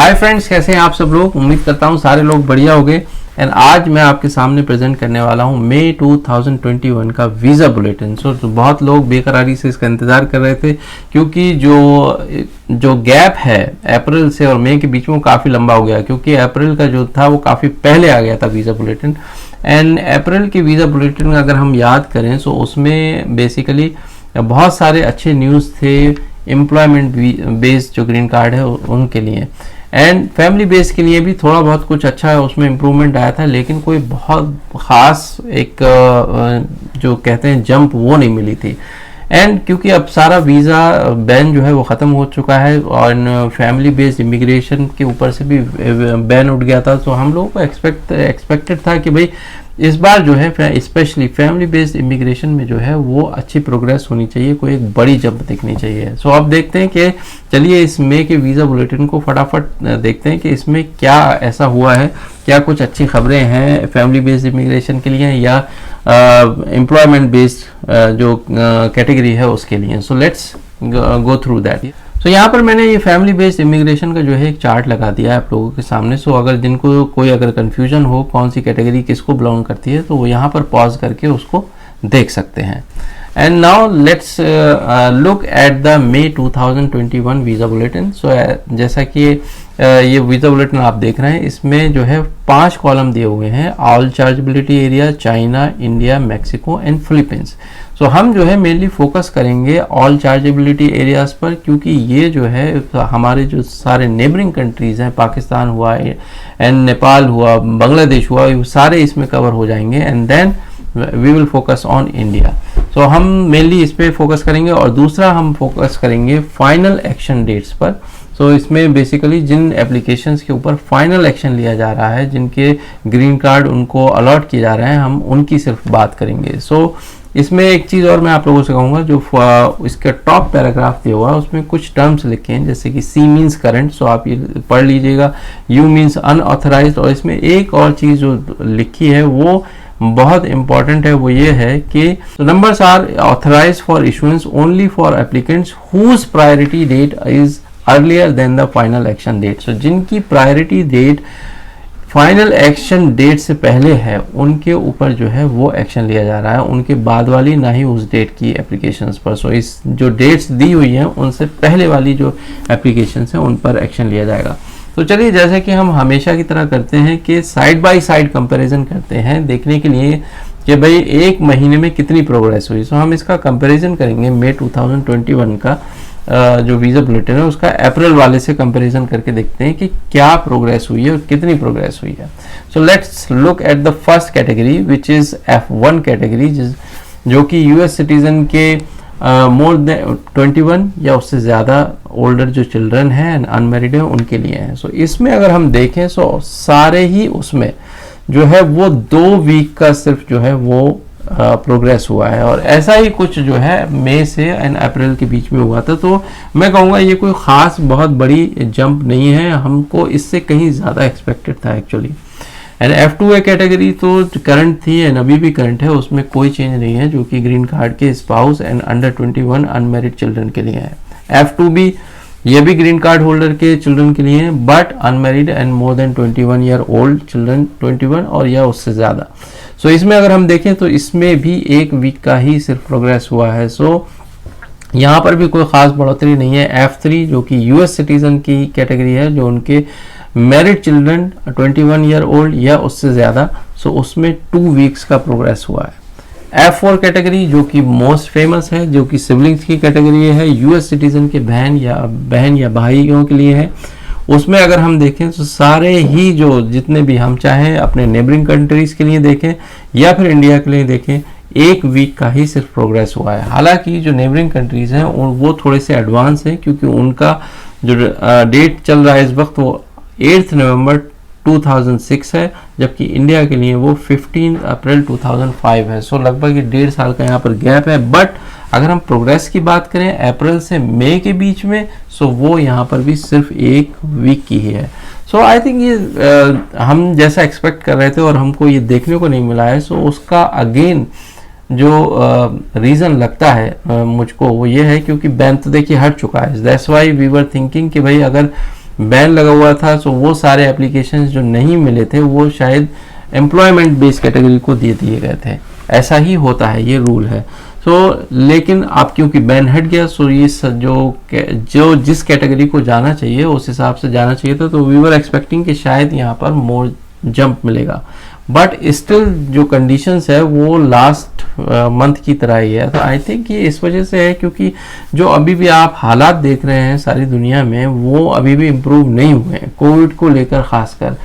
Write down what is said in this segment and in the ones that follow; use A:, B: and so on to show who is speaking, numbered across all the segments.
A: Hi friends, कैसे हैं आप सब लोग। उम्मीद करता हूं सारे लोग बढ़िया होंगे। एंड आज मैं आपके सामने प्रेजेंट करने वाला हूं मई 2021 का वीज़ा बुलेटिन। तो बहुत लोग बेकरारी से इसका इंतज़ार कर रहे थे, क्योंकि जो गैप है अप्रैल से और मई के बीच में वो काफ़ी लंबा हो गया, क्योंकि अप्रैल का जो था वो काफ़ी पहले आ गया था वीज़ा बुलेटिन। एंड अप्रैल के वीज़ा बुलेटिन अगर हम याद करें तो उसमें बेसिकली बहुत सारे अच्छे न्यूज़ थे एम्प्लॉयमेंट बेस्ड जो ग्रीन कार्ड है उनके लिए, एंड फैमिली बेस के लिए भी थोड़ा बहुत कुछ अच्छा है, उसमें इम्प्रूवमेंट आया था, लेकिन कोई बहुत ख़ास एक जो कहते हैं जंप वो नहीं मिली थी। एंड क्योंकि अब सारा वीज़ा बैन जो है वो ख़त्म हो चुका है और फैमिली बेस्ड इमिग्रेशन के ऊपर से भी बैन उठ गया था, तो हम लोगों को एक्सपेक्टेड था कि भाई इस बार जो है स्पेशली फैमिली बेस्ड इमिग्रेशन में जो है वो अच्छी प्रोग्रेस होनी चाहिए, कोई एक बड़ी जंप दिखनी चाहिए। सो अब देखते हैं कि चलिए इस मई के वीज़ा बुलेटिन को फटाफट देखते हैं कि इसमें क्या ऐसा हुआ है, क्या कुछ अच्छी खबरें हैं फैमिली बेस्ड इमिग्रेशन के लिए या एम्प्लॉयमेंट बेस्ड जो कैटेगरी है उसके लिए। So let's go through that. तो यहाँ पर मैंने ये फैमिली बेस्ड इमिग्रेशन का जो है एक चार्ट लगा दिया है आप लोगों के सामने। सो अगर जिनको कोई अगर कन्फ्यूजन हो कौन सी कैटेगरी किसको बिलोंग करती है, तो वो यहाँ पर पॉज करके उसको देख सकते हैं। And now let's look at the May 2021 visa bulletin. So जैसा कि ये वीज़ा बुलेटिन आप देख रहे हैं, इसमें जो है 5 कॉलम दिए हुए हैं, all chargeability area, China, India, Mexico and Philippines. So हम जो है मेनली फोकस करेंगे ऑल चार्जेबिलिटी एरियाज़ पर, क्योंकि ये जो है हमारे जो सारे नेबरिंग कंट्रीज़ हैं, पाकिस्तान हुआ एंड नेपाल हुआ, बांग्लादेश हुआ, ये सारे इसमें कवर हो जाएंगे। And then we will focus on India. So हम मेनली इस पर फोकस करेंगे और दूसरा हम फोकस करेंगे फाइनल एक्शन डेट्स पर। सो इसमें बेसिकली जिन एप्लीकेशंस के ऊपर फाइनल एक्शन लिया जा रहा है, जिनके ग्रीन कार्ड उनको अलॉट किए जा रहे हैं, हम उनकी सिर्फ बात करेंगे। सो इसमें एक चीज़ और मैं आप लोगों से कहूँगा, जो इसका टॉप पैराग्राफ दिया हुआ है उसमें कुछ टर्म्स लिखे हैं, जैसे कि सी मीन्स करंट, सो आप ये पढ़ लीजिएगा, यू मीन्स अनऑथराइज्ड, और इसमें एक और चीज़ जो लिखी है वो बहुत इंपॉर्टेंट है, वो ये है कि numbers are authorised for issuance only for applicants whose priority date is earlier than the final action date. So जिनकी priority date final action date से पहले है उनके ऊपर जो है वो एक्शन लिया जा रहा है, उनके बाद वाली ना ही उस डेट की एप्लीकेशंस पर। सो इस जो डेट्स दी हुई हैं उनसे पहले वाली जो एप्लीकेशंस हैं उन पर एक्शन लिया जाएगा। तो चलिए, जैसे कि हम हमेशा की तरह करते हैं कि साइड बाय साइड कंपैरिजन करते हैं देखने के लिए कि भाई एक महीने में कितनी प्रोग्रेस हुई। सो हम इसका कंपैरिजन करेंगे मई 2021 का जो वीज़ा बुलेटिन है उसका अप्रैल वाले से कंपैरिजन करके देखते हैं कि क्या प्रोग्रेस हुई है और कितनी प्रोग्रेस हुई है। So let's look at the first category which is F1 category, जो कि यूएस सिटीजन के मोर देन 21 या उससे ज़्यादा ओल्डर जो चिल्ड्रन हैं एंड अनमेरिड हैं उनके लिए हैं। सो इसमें अगर हम देखें तो सारे ही उसमें जो है वो 2 वीक का सिर्फ जो है वो प्रोग्रेस हुआ है, और ऐसा ही कुछ जो है मई से एंड अप्रैल के बीच में हुआ था। तो मैं कहूँगा ये कोई ख़ास बहुत बड़ी जंप नहीं है, हमको इससे कहीं ज़्यादा एक्सपेक्टेड था एक्चुअली। एंड F2 कैटेगरी तो करंट थी एंड अभी भी करंट है, उसमें कोई चेंज नहीं है, जो कि ग्रीन कार्ड के spouse and under 21 unmarried children के लिए है। F2B ये भी ग्रीन कार्ड होल्डर के चिल्ड्रन के लिए है, but unmarried and more than 21 year old children, 21 और या उससे ज़्यादा। सो इसमें अगर हम देखें तो इसमें भी 1 वीक का ही सिर्फ प्रोग्रेस हुआ है। सो यहाँ पर भी कोई ख़ास बढ़ोतरी नहीं है। F3 जो कि यूएस सिटीजन की कैटेगरी है, जो उनके मैरिड चिल्ड्रन 21 ईयर ओल्ड या उससे ज़्यादा, सो उसमें 2 वीक्स का प्रोग्रेस हुआ है। F4 कैटेगरी जो कि मोस्ट फेमस है, जो कि सिबलिंग्स की कैटेगरी है, यूएस सिटीजन के बहन या भाइयों के लिए है, उसमें अगर हम देखें तो सारे ही जो जितने भी हम चाहें अपने नेबरिंग कंट्रीज़ के लिए देखें या फिर इंडिया के लिए देखें, 1 वीक का ही सिर्फ प्रोग्रेस हुआ है। हालांकि जो नेबरिंग कंट्रीज़ हैं वो थोड़े से एडवांस हैं, क्योंकि उनका जो डेट चल रहा है इस वक्त वो 8 नवंबर 2006 है, जबकि इंडिया के लिए वो 15 अप्रैल 2005 है। सो लगभग 1.5 साल का यहाँ पर गैप है। बट अगर हम प्रोग्रेस की बात करें अप्रैल से मई के बीच में, सो वो यहाँ पर भी सिर्फ 1 वीक की ही है। सो आई थिंक ये हम जैसा एक्सपेक्ट कर रहे थे और हमको ये देखने को नहीं मिला है, सो उसका अगेन जो रीज़न लगता है मुझको वो ये है क्योंकि बैन तो देखिए हट चुका है। That's why we were thinking कि भाई अगर बैन लगा हुआ था, सो वो सारे एप्लीकेशंस जो नहीं मिले थे वो शायद एम्प्लॉयमेंट बेस्ड कैटेगरी को दे दिए गए थे। ऐसा ही होता है, ये रूल है। लेकिन अब क्योंकि बैन हट गया, सो ये जो जिस कैटेगरी को जाना चाहिए उस हिसाब से जाना चाहिए था। तो वी वर एक्सपेक्टिंग कि शायद यहाँ पर मोर जंप मिलेगा, बट स्टिल जो कंडीशंस है वो लास्ट मंथ की तरह ही है। तो आई थिंक ये इस वजह से है क्योंकि जो अभी भी आप हालात देख रहे हैं सारी दुनिया में, वो अभी भी इम्प्रूव नहीं हुए हैं कोविड को लेकर खासकर।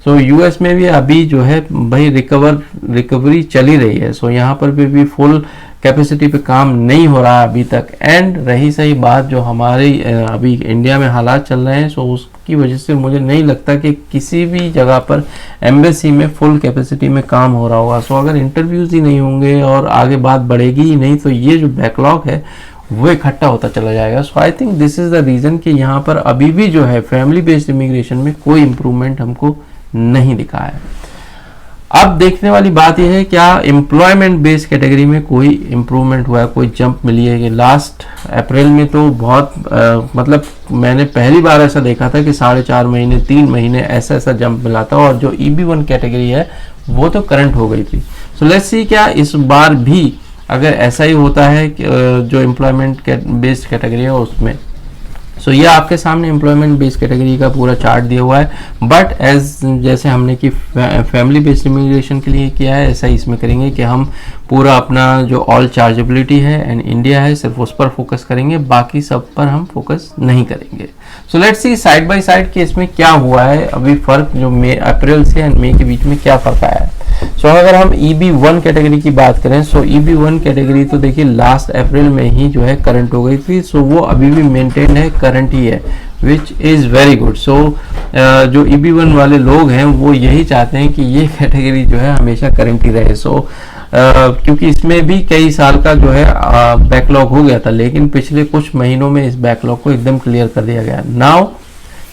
A: यूएस में भी अभी जो है भाई रिकवरी चली रही है। यहाँ पर भी फुल कैपेसिटी पे काम नहीं हो रहा है अभी तक। एंड रही सही बात जो हमारे अभी इंडिया में हालात चल रहे हैं, उसकी वजह से मुझे नहीं लगता कि किसी भी जगह पर एम्बेसी में फुल कैपेसिटी में काम हो रहा होगा। अगर इंटरव्यूज ही नहीं होंगे और आगे बात बढ़ेगी ही नहीं, तो ये जो बैकलॉग है वो इकट्ठा होता चला जाएगा। I think this is the reason कि यहाँ पर अभी भी जो है फैमिली बेस्ड इमिग्रेशन में कोई इंप्रूवमेंट हमको नहीं दिखा है। अब देखने वाली बात यह है क्या एम्प्लॉयमेंट बेस्ड कैटेगरी में कोई इंप्रूवमेंट हुआ है, कोई जंप मिली है। कि लास्ट अप्रैल में तो बहुत मतलब मैंने पहली बार ऐसा देखा था कि 4.5 महीने 3 महीने ऐसा जंप मिला था, और जो EB1 कैटेगरी है वो तो करंट हो गई थी। लेट्स सी क्या इस बार भी अगर ऐसा ही होता है जो एम्प्लॉयमेंट बेस्ड कैटेगरी है उसमें। ये आपके सामने एम्प्लॉयमेंट बेस्ड कैटेगरी का पूरा चार्ट दिया हुआ है, बट जैसे हमने कि फैमिली बेस्ड इमिग्रेशन के लिए किया है, ऐसा ही इसमें करेंगे कि हम पूरा अपना जो ऑल चार्जेबिलिटी है एंड इंडिया है सिर्फ उस पर फोकस करेंगे, बाकी सब पर हम फोकस नहीं करेंगे। Let's see side by side कि इसमें क्या हुआ है अभी फर्क, जो अप्रैल से एंड मई के बीच में क्या फर्क आया है। अगर हम EB1 कैटेगरी की बात करें, EB1 कैटेगरी तो देखिए लास्ट अप्रैल में ही जो है करंट हो गई थी। वो अभी भी मेंटेन है, करंट ही है, विच इज़ वेरी गुड। जो EB1 वाले लोग हैं वो यही चाहते हैं कि ये कैटेगरी जो है हमेशा करंट ही रहे। क्योंकि इसमें भी कई साल का जो है बैकलॉग हो गया था, लेकिन पिछले कुछ महीनों में इस बैकलॉग को एकदम क्लियर कर दिया गया। नाउ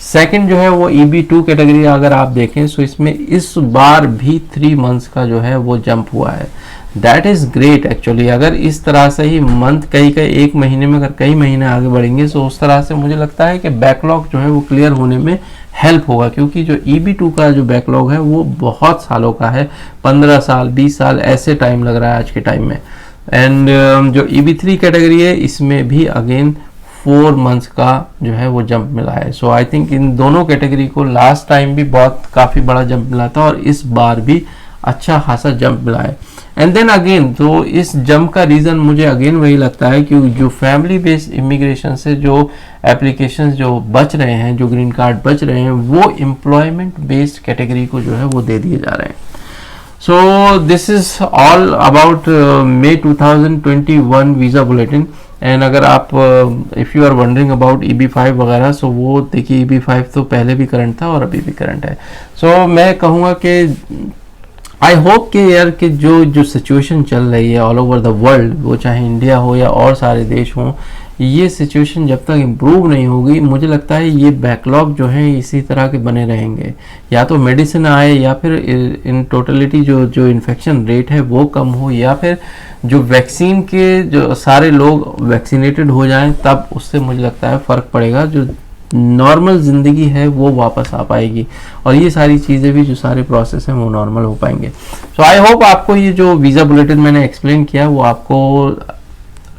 A: सेकंड जो है वो EB2 कैटेगरी अगर आप देखें, इसमें इस बार भी 3 मंथ्स का जो है वो जंप हुआ है। That is great actually. अगर इस तरह से ही मंथ कई एक महीने में अगर कई महीने आगे बढ़ेंगे, उस तरह से मुझे लगता है कि बैकलॉग जो है वो क्लियर होने में हेल्प होगा। क्योंकि जो EB2 का जो बैकलॉग है वो बहुत सालों का है, 15 साल 20 साल ऐसे टाइम लग रहा है आज के टाइम में। एंड जो EB3 कैटेगरी है इसमें भी अगेन 4 मंथ्स का जो है वो जंप मिला है। आई थिंक इन दोनों कैटेगरी को लास्ट टाइम भी काफ़ी बड़ा जंप मिला था, और इस बार भी अच्छा खासा जंप मिला है। एंड देन अगेन तो इस जंप का रीज़न मुझे अगेन वही लगता है कि जो फैमिली बेस्ड इमिग्रेशन से जो एप्लीकेशन जो बच रहे हैं, जो ग्रीन कार्ड बच रहे हैं, वो एम्प्लॉयमेंट बेस्ड कैटेगरी को जो है वो दे दिए जा रहे हैं। This is all about May 2021 visa bulletin. And अगर आप if you are wondering about EB5 वगैरह, वो देखिए EB5 तो पहले भी करंट था और अभी भी करंट है। मैं कहूँगा कि आई होप कि यार कि जो सिचुएशन चल रही है ऑल ओवर द वर्ल्ड, वो चाहे इंडिया हो या और सारे देश हों, ये सिचुएशन जब तक इम्प्रूव नहीं होगी, मुझे लगता है ये बैकलॉग जो है इसी तरह के बने रहेंगे। या तो मेडिसिन आए, या फिर इन टोटलिटी जो इन्फेक्शन रेट है वो कम हो, या फिर जो वैक्सीन के जो सारे लोग वैक्सीनेटेड हो जाएं, तब उससे मुझे लगता है फ़र्क पड़ेगा। जो नॉर्मल ज़िंदगी है वो वापस आ पाएगी, और ये सारी चीज़ें भी जो सारे प्रोसेस हैं वो नॉर्मल हो पाएंगे। आई होप आपको ये जो वीज़ा बुलेटिन मैंने एक्सप्लेन किया वो आपको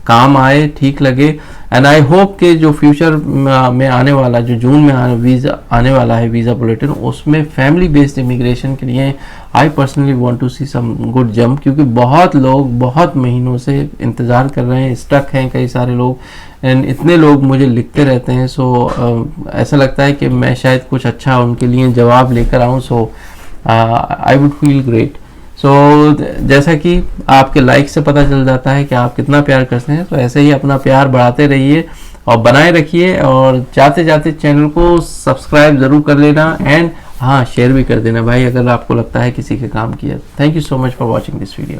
A: काम आए, ठीक लगे। एंड आई होप कि जो फ्यूचर में आने वाला, जो जून में आने वाला है वीज़ा बुलेटिन, उसमें फैमिली बेस्ड इमिग्रेशन के लिए I personally want to see some good jump. क्योंकि बहुत लोग बहुत महीनों से इंतज़ार कर रहे हैं, स्टक हैं कई सारे लोग, एंड इतने लोग मुझे लिखते रहते हैं। ऐसा लगता है कि मैं शायद कुछ अच्छा उनके लिए जवाब लेकर आऊँ। I would feel great. जैसा कि आपके लाइक से पता चल जाता है कि आप कितना प्यार करते हैं, तो ऐसे ही अपना प्यार बढ़ाते रहिए और बनाए रखिए, और जाते जाते चैनल को सब्सक्राइब ज़रूर कर लेना, एंड हाँ शेयर भी कर देना भाई अगर आपको लगता है किसी के काम किया। Thank you so much for watching this video.